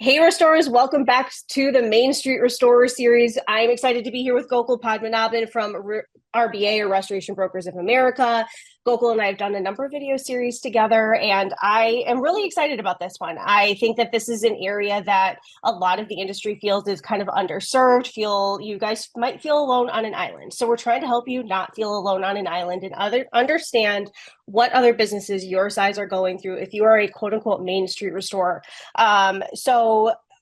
Hey, Restorers, welcome back to the Main Street Restorer series. I'm excited to be here with Gokul Padmanabhan from RBA, or Restoration Brokers of America. Gokul and I have done a number of video series together, and I am really excited about this one. I think that this is an area that a lot of the industry feels is kind of underserved. You guys might feel alone on an island. So we're trying to help you not feel alone on an island and understand what other businesses your size are going through if you are a quote unquote Main Street Restorer.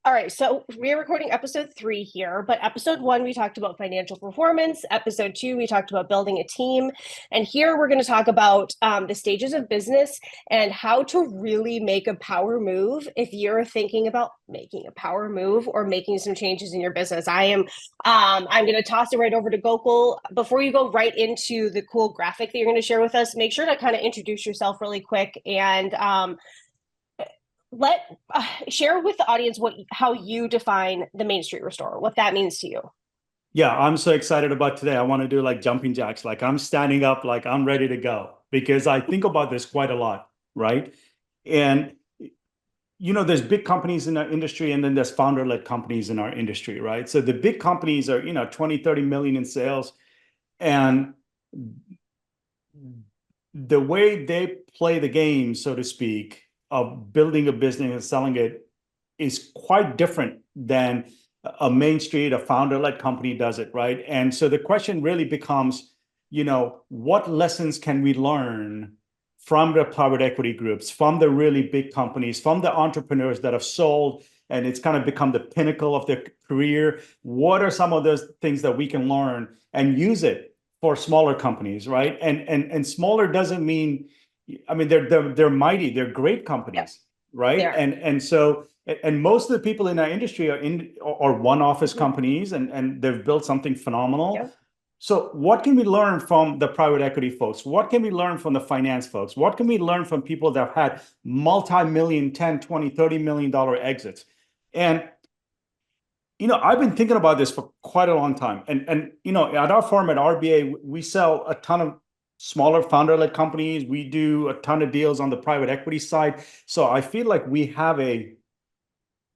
All right, so we're recording episode 3 here, but episode 1, we talked about financial performance. Episode 2, we talked about building a team. And here we're going to talk about the stages of business and how to really make a power move if you're thinking about making a power move or making some changes in your business. I'm going to toss it right over to Gokul. Before you go right into the cool graphic that you're going to share with us, make sure to kind of introduce yourself really quick and share with the audience how you define the Main Street Restorer, what that means to you. Yeah, I'm so excited about today. I want to do like jumping jacks. Like I'm standing up, like I'm ready to go because I think about this quite a lot, right? And there's big companies in our industry and then there's founder-led companies in our industry, right? So the big companies are, 20, 30 million in sales. And the way they play the game, so to speak, of building a business and selling it is quite different than a Main Street, a founder-led company does it, right? And so the question really becomes, what lessons can we learn from the private equity groups, from the really big companies, from the entrepreneurs that have sold and it's kind of become the pinnacle of their career? What are some of those things that we can learn and use it for smaller companies, right? And smaller doesn't mean, I mean, they're mighty, they're great companies, right? And most of the people in our industry are one office companies and they've built something phenomenal. Yeah. So what can we learn from the private equity folks? What can we learn from the finance folks? What can we learn from people that have had multi-million, 10, 20, $30 million exits? And I've been thinking about this for quite a long time. And at our firm at RBA, we sell a ton of smaller founder-led companies. We do a ton of deals on the private equity side. So I feel like we have a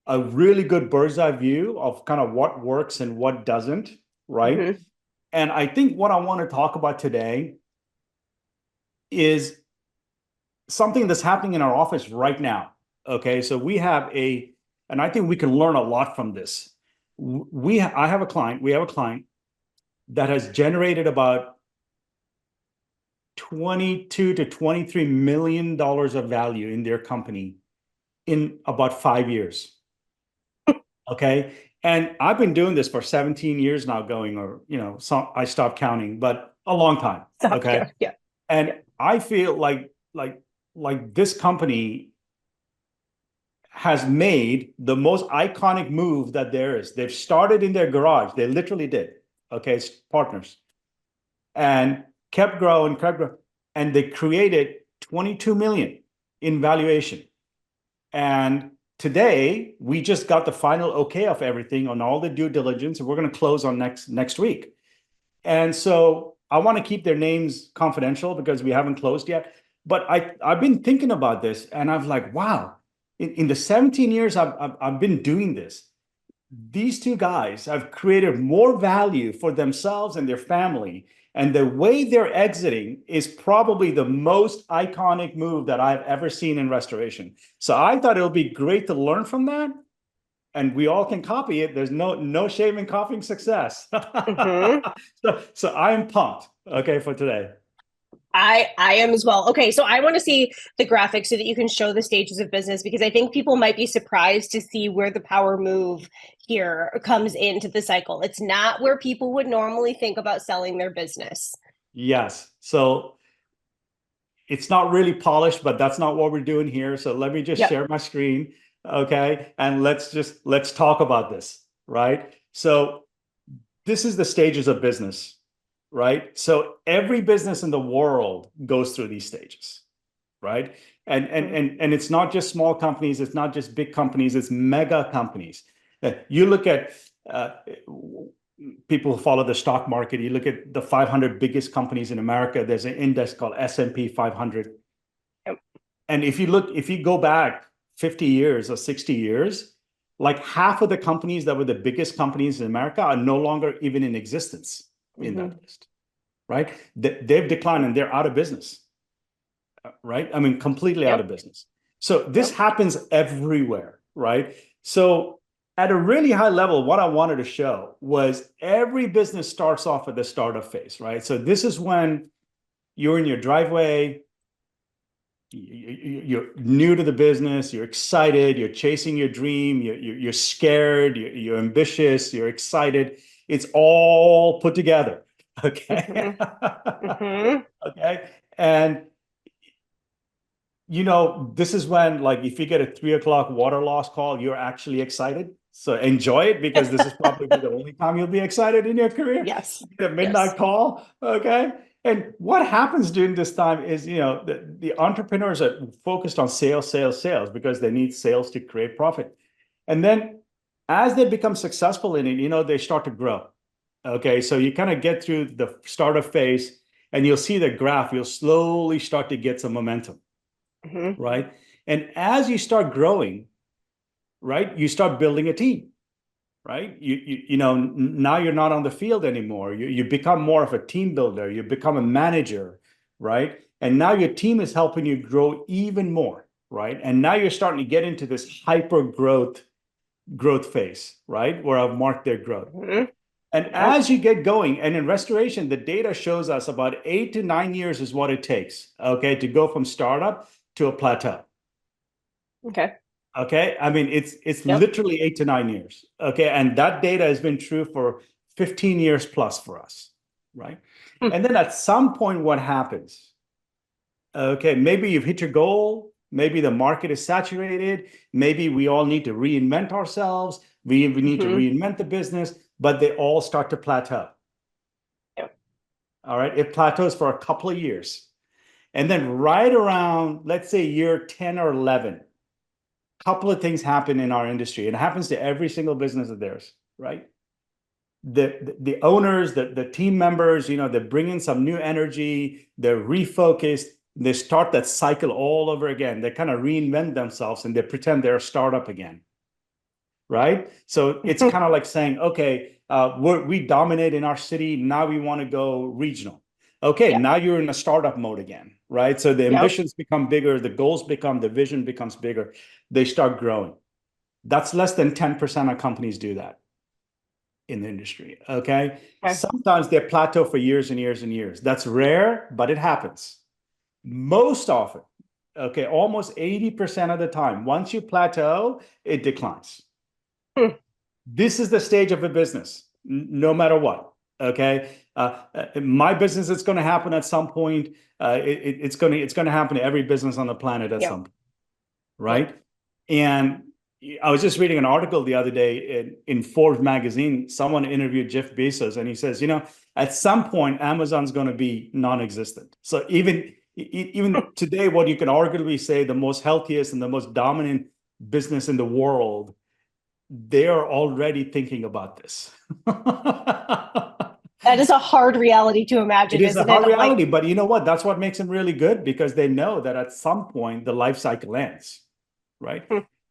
really good bird's eye view of kind of what works and what doesn't, right? Mm-hmm. And I think what I want to talk about today is something that's happening in our office right now. Okay, so and I think we can learn a lot from this. We have a client that has generated about 22 to 23 million dollars of value in their company in about 5 years. Okay. And I've been doing this for 17 years now going, or, I stopped counting, but a long time. Okay. Yeah. And I feel like this company has made the most iconic move that there is. They've started in their garage. They literally did. Okay. It's partners and kept growing, and they created 22 million in valuation. And today, we just got the final okay of everything on all the due diligence, and we're going to close on next week. And so I want to keep their names confidential because we haven't closed yet. But I've been thinking about this, and I'm like, wow, in the 17 years I've been doing this, these two guys have created more value for themselves and their family. And the way they're exiting is probably the most iconic move that I've ever seen in restoration. So I thought it would be great to learn from that. And we all can copy it. There's no shame in copying success. Mm-hmm. So I am pumped, okay, for today. I am as well. Okay, so I want to see the graphic so that you can show the stages of business, because I think people might be surprised to see where the power move here comes into the cycle. It's not where people would normally think about selling their business. Yes. So it's not really polished, but that's not what we're doing here. So let me just Yep. share my screen, okay? And let's talk about this, right? So this is the stages of business, right? So every business in the world goes through these stages, right? And it's not just small companies, it's not just big companies, it's mega companies. You look at people who follow the stock market, you look at the 500 biggest companies in America, there's an index called S&P 500. Yep. And if you go back 50 years or 60 years, like half of the companies that were the biggest companies in America are no longer even in existence in that list, right? They've declined and they're out of business, right? I mean, completely out of Yep. business. So this Yep. happens everywhere, right? So at a really high level, what I wanted to show was every business starts off at the startup phase, right? So this is when you're in your driveway, you're new to the business, you're excited, you're chasing your dream, you're scared, you're ambitious, you're excited. It's all put together. Okay. Okay. And this is when, like, if you get a 3 o'clock water loss call, you're actually excited. So enjoy it, because this is probably the only time you'll be excited in your career. Yes. The Yes. midnight call. Okay. And what happens during this time is, the entrepreneurs are focused on sales, sales, sales, because they need sales to create profit. And then as they become successful in it, they start to grow. Okay. So you kind of get through the startup phase and you'll see the graph, you'll slowly start to get some momentum. Right. And as you start growing, right, you start building a team, right? Now you're not on the field anymore. You become more of a team builder. You become a manager, right? And now your team is helping you grow even more, right? And now you're starting to get into this hyper growth phase, right? Where I've marked their growth. And Yep. as you get going, and in restoration, the data shows us about 8 to 9 years is what it takes, okay, to go from startup to a plateau. Okay. Okay. I mean, it's Yep. literally 8 to 9 years. Okay. And that data has been true for 15 years plus for us. Right. And then at some point, what happens? Okay. Maybe you've hit your goal. Maybe the market is saturated. Maybe we all need to reinvent ourselves. We need to reinvent the business, but they all start to plateau. Yep. All right. It plateaus for a couple of years. And then right around, let's say, year 10 or 11, couple of things happen in our industry. It happens to every single business of theirs, right? The owners, the team members, they bring in some new energy, they're refocused, they start that cycle all over again. They kind of reinvent themselves and they pretend they're a startup again, right? So it's kind of like saying, okay, we dominate in our city, now we want to go regional. Okay, Yep. now you're in a startup mode again, right? So the Yep. ambitions become bigger, the vision becomes bigger, they start growing. That's less than 10% of companies do that in the industry, okay? Sometimes they plateau for years and years and years. That's rare, but it happens. Most often, okay, almost 80% of the time, once you plateau, it declines. This is the stage of a business, no matter what. Okay, my business, it's going to happen at some point. It's going to happen to every business on the planet at some point, right? Yep. And I was just reading an article the other day in Forbes magazine. Someone interviewed Jeff Bezos, and he says, at some point, Amazon's going to be non-existent. So even today, what you can arguably say the most healthiest and the most dominant business in the world, they are already thinking about this. That is a hard reality to imagine, It is a isn't it? hard reality, but you know what? That's what makes them really good, because they know that at some point the life cycle ends, right?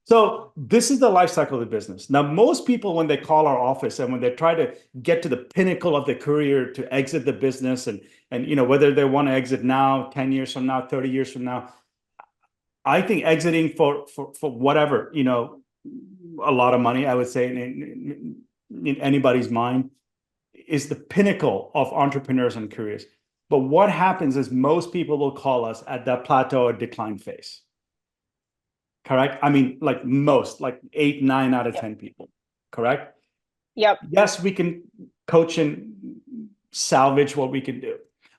So this is the life cycle of the business. Now, most people, when they call our office and when they try to get to the pinnacle of their career to exit the business, and whether they want to exit now, 10 years from now, 30 years from now, I think exiting for whatever, a lot of money, I would say, in anybody's mind, is the pinnacle of entrepreneurs and careers. But what happens is most people will call us at that plateau or decline phase. Correct? I mean, like 8, 9 out of 10 people. Correct? Yep. Yes, we can coach and salvage what we can do.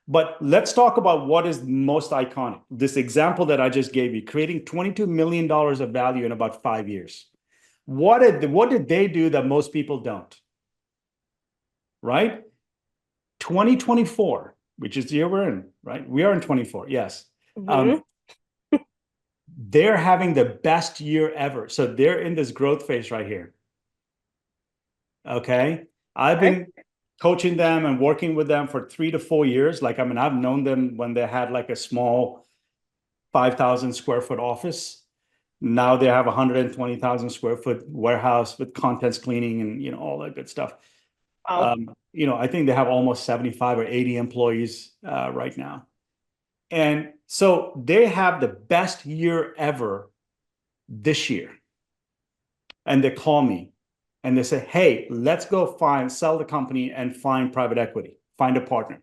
But let's talk about what is most iconic. This example that I just gave you, creating $22 million of value in about 5 years. What did they do that most people don't? Right? 2024, which is the year we're in, right? We are in 24, yes. They're having the best year ever. So they're in this growth phase right here. Okay. I've been coaching them and working with them for 3 to 4 years. I've known them when they had like a small 5,000 square foot office. Now they have 120,000 square foot warehouse with contents cleaning and all that good stuff. Wow. I think they have almost 75 or 80 employees right now. And so they have the best year ever this year. And they call me and they say, hey, let's go sell the company and find private equity, find a partner.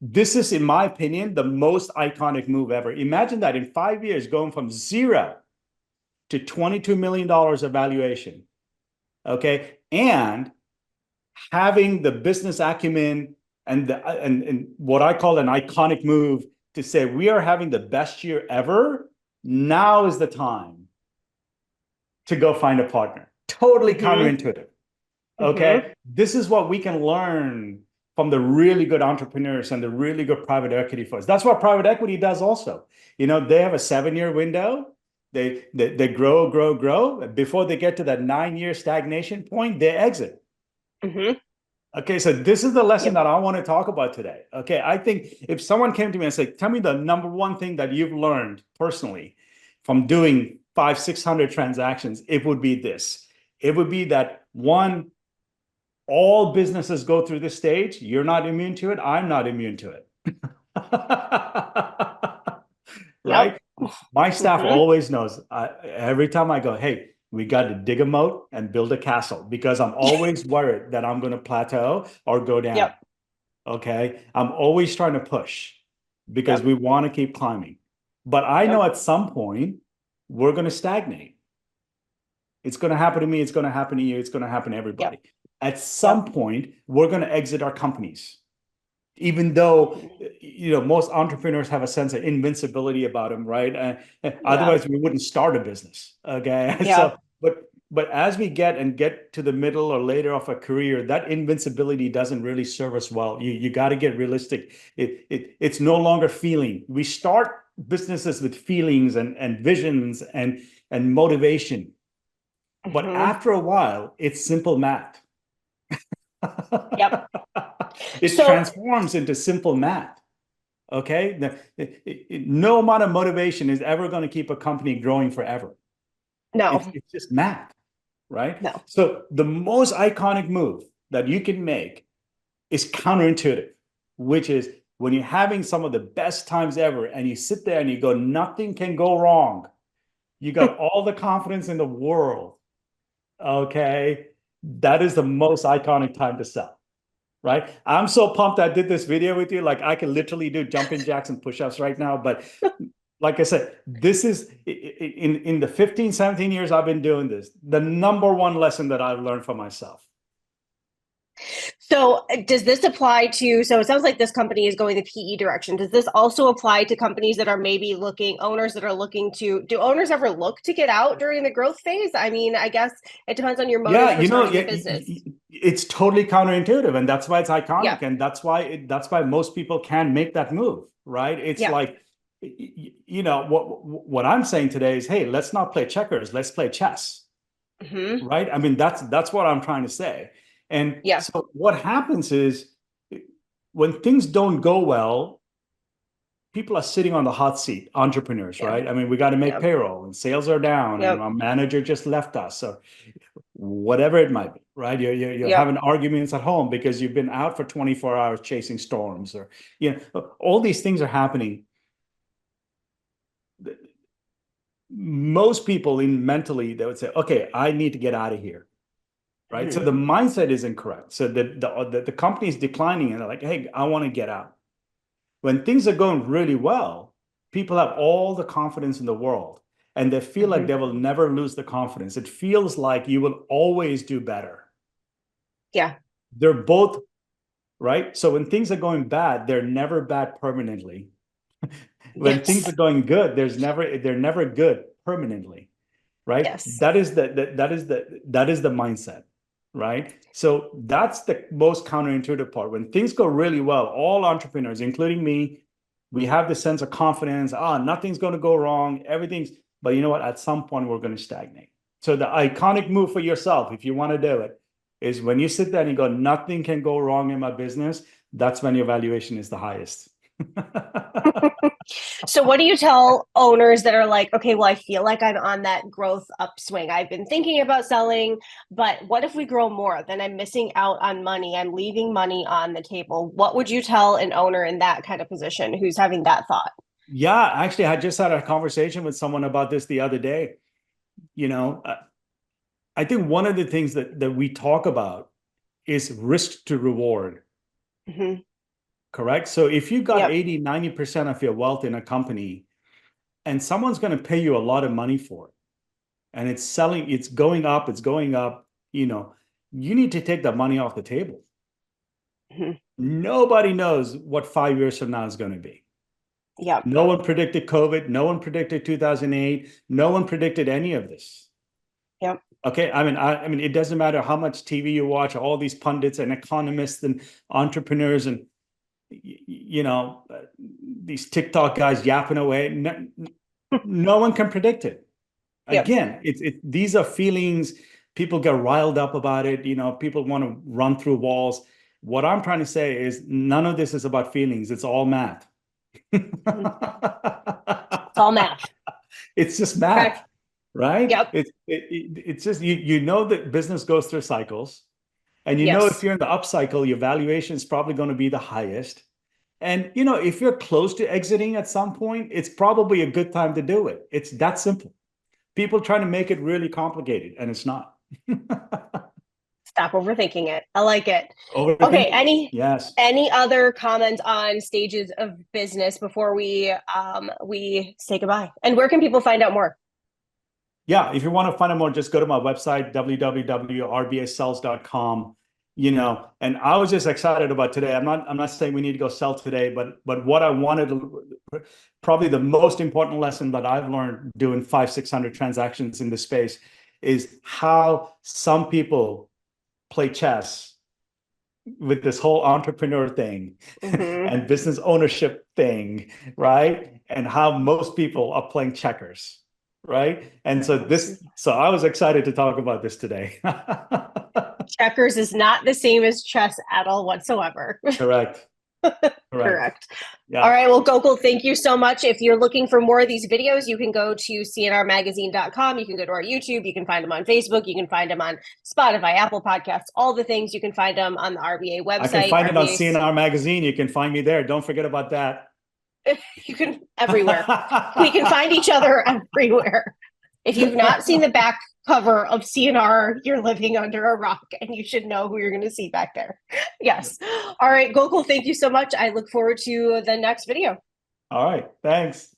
This is, in my opinion, the most iconic move ever. Imagine that in 5 years, going from zero to $22 million of valuation. Okay. And having the business acumen and what I call an iconic move to say, we are having the best year ever. Now is the time to go find a partner. Totally counterintuitive. Okay. This is what we can learn from the really good entrepreneurs and the really good private equity funds. That's what private equity does also. They have a 7-year window. They grow. Before they get to that 9-year stagnation point, they exit. Okay, so this is the lesson that I want to talk about today. Okay, I think if someone came to me and said, tell me the number one thing that you've learned personally from doing 500-600 transactions, it would be this. It would be that, one, all businesses go through this stage. You're not immune to it. I'm not immune to it. Right? My staff always knows. Every time I go, hey, we got to dig a moat and build a castle, because I'm always worried that I'm going to plateau or go down. Yep. Okay. I'm always trying to push because we want to keep climbing. But I know at some point we're going to stagnate. It's going to happen to me. It's going to happen to you. It's going to happen to everybody. At some point, we're going to exit our companies. Even though, most entrepreneurs have a sense of invincibility about them, right? Otherwise, we wouldn't start a business. Okay. Yeah. So, but as we get to the middle or later of a career, that invincibility doesn't really serve us well. You got to get realistic. It's no longer feeling. We start businesses with feelings and visions and motivation. But after a while, it's simple math. Yep. It transforms into simple math. Okay. No amount of motivation is ever going to keep a company growing forever. No. It's just math, right? No. So the most iconic move that you can make is counterintuitive, which is when you're having some of the best times ever and you sit there and you go, nothing can go wrong. You got all the confidence in the world. Okay. That is the most iconic time to sell. Right? I'm so pumped I did this video with you. Like, I can literally do jumping jacks and push-ups right now. But like I said, this is in the 15, 17 years I've been doing this, the number one lesson that I've learned for myself. So does this apply to, so it sounds like this company is going the PE direction. Does this also apply to companies that are maybe owners that are looking to, do owners ever look to get out during the growth phase? I mean, I guess it depends on your motive for starting a business. It's totally counterintuitive, and that's why it's iconic. And that's why most people can make that move, right? It's like, what I'm saying today is, hey, let's not play checkers, let's play chess. Right? I mean, that's what I'm trying to say. And so what happens is, when things don't go well, people are sitting on the hot seat, entrepreneurs, right? I mean, we got to make payroll and sales are down and our manager just left us. So whatever it might be, right? You're having arguments at home because you've been out for 24 hours chasing storms, or, all these things are happening. Most people mentally, they would say, okay, I need to get out of here. Right. So the mindset is incorrect. So the company is declining and they're like, hey, I want to get out. When things are going really well, people have all the confidence in the world and they feel like they will never lose the confidence. It feels like you will always do better. Yeah. They're both right. So when things are going bad, they're never bad permanently. When things are going good, they're never good permanently. Right. Yes. That is the mindset. Right. So that's the most counterintuitive part. When things go really well, all entrepreneurs, including me, we have this sense of confidence. Nothing's going to go wrong. But you know what? At some point, we're going to stagnate. So the iconic move for yourself, if you want to do it, is when you sit there and you go, nothing can go wrong in my business. That's when your valuation is the highest. So what do you tell owners that are like, okay, well, I feel like I'm on that growth upswing. I've been thinking about selling, but what if we grow more? Then I'm missing out on money. I'm leaving money on the table. What would you tell an owner in that kind of position who's having that thought? Yeah, actually, I just had a conversation with someone about this the other day. You know, I think one of the things that we talk about is risk to reward, Mm-hmm. correct? So if you got Yep. 80, 90% of your wealth in a company and someone's going to pay you a lot of money for it, and it's selling, it's going up, you need to take that money off the table. Mm-hmm. Nobody knows what 5 years from now is going to be. Yep. No one predicted COVID. No one predicted 2008. No one predicted any of this. Yep. Okay. I mean, it doesn't matter how much TV you watch, all these pundits and economists and entrepreneurs and, these TikTok guys yapping away. No one can predict it. Yep. Again, these are feelings. People get riled up about it. People want to run through walls. What I'm trying to say is none of this is about feelings. It's all math. Mm-hmm. It's all math. It's just Okay. math, right? Yep. It's just you know that business goes through cycles, and if Yes. you're in the up cycle, your valuation is probably going to be the highest. And if you're close to exiting at some point, it's probably a good time to do it. It's that simple. People trying to make it really complicated, and it's not. Stop overthinking it. I like it. Okay. Overthinking. Yes. Any other comments on stages of business before we say goodbye? And where can people find out more? Yeah, if you want to find out more, just go to my website, www.rbasells.com. And I was just excited about today. I'm not saying we need to go sell today, but what I wanted to, probably the most important lesson that I've learned doing 500-600 transactions in this space is how some people play chess with this whole entrepreneur thing Mm-hmm. and business ownership thing, right? And how most people are playing checkers, right? And so I was excited to talk about this today. Checkers is not the same as chess at all whatsoever. Correct. Correct. Correct. All Yeah. right. Well, Gokul, thank you so much. If you're looking for more of these videos, you can go to cnrmagazine.com. You can go to our YouTube. You can find them on Facebook. You can find them on Spotify, Apple Podcasts, all the things. You can find them on the RBA I can website. find it on RBA, CNR Magazine. You can find me there. Don't forget about that. you can everywhere. We can find each other everywhere. If you've not seen the back cover of CNR, you're living under a rock and you should know who you're going to see back there. Yes. All right, Gokul, thank you so much. I look forward to the next video. All right. Thanks.